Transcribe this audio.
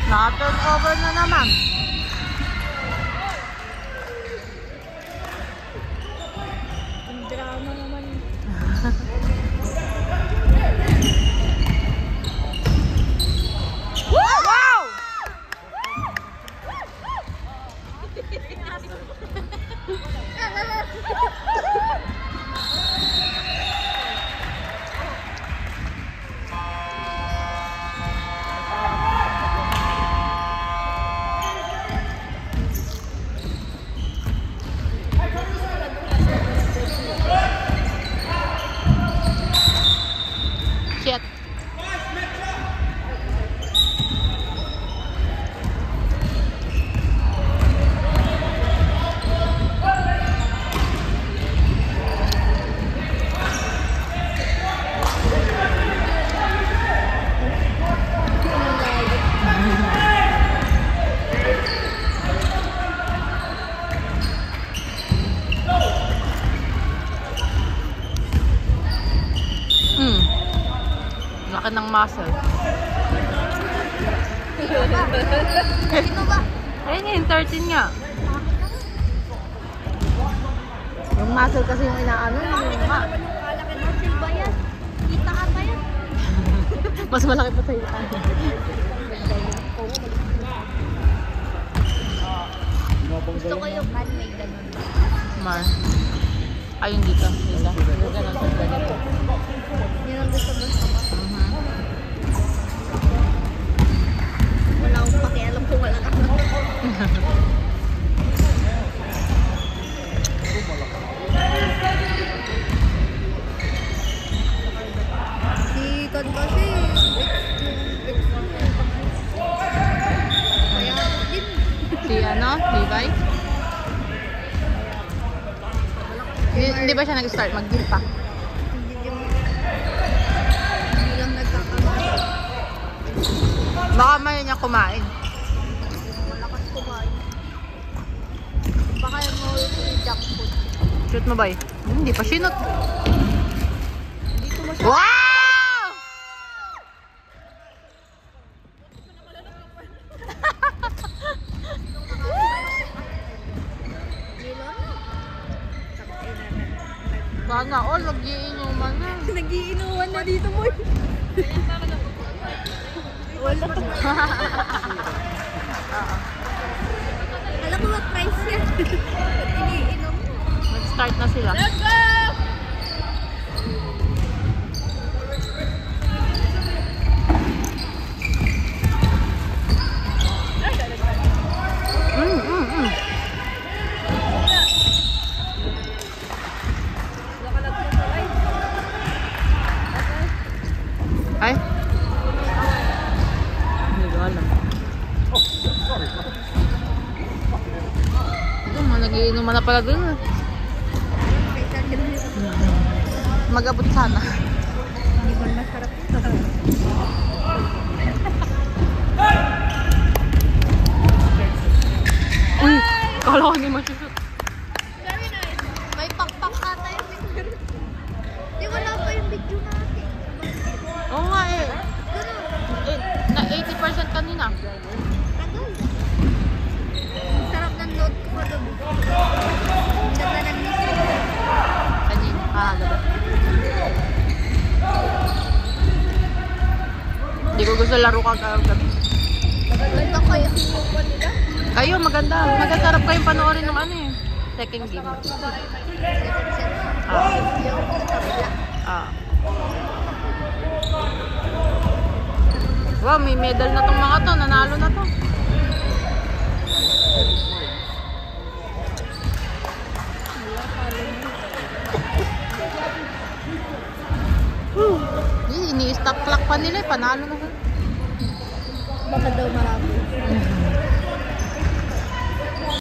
Na-turnover na naman. Ang drama naman. Wow! Shit. Laki ng muscle. Sino ba? Ayun yun, 13 nga. Yung muscle kasi yung inaano. Yung kalaki muscle ba yan? Kita ka ba yan? Mas malaki pa sa'yo. Gusto ko yung kan may ganun. Mar. Ayun dito. Nila. Yung ganun sa ganito. Yun ang gusto mo sa mga. Wala akong pakialam kung wala ka. Si Kon kasi kaya din. Si ano? Levi? Hindi ba siya nag-start mag-gym pa? Hindi lang nagkakaroon. Baka may niya kumain. Malakas kumain. Baka yung mga junk food. Shoot mo ba eh? Hindi pa sinot. Dito mo siya. Wow! Sana all, nag-iinuman na. Nag-iinuman na dito mo. Wala. Alam ko mag-price yan. Ba't iniinom mo? Nag-start na sila. Let's go! Ay? Hindi ko alam. Ito, nag-iinuman na pala dun. Mag-abot sana. Hindi ko masarap ito. Uy! Kala ko hindi masusot. Very nice. May pakpak ata yung picture. Di wala pa yung video natin. Oo nga eh. Na 80% kanina. Tagal. Ang sarap ng load ko kagabi. Ang ganda ng music. Kanina. Gabi. Hindi ko gusto laro kagabi. Maganda kayo sinupan nila. Kayo, maganda. Maganda kayong panoorin ng ano eh. Second game. Second set. Yung sa kabila. Wow, may medal na tong mga to. Nanalo na to. Ini-stop clock pa nila eh. Panalo na. Baka daw marami.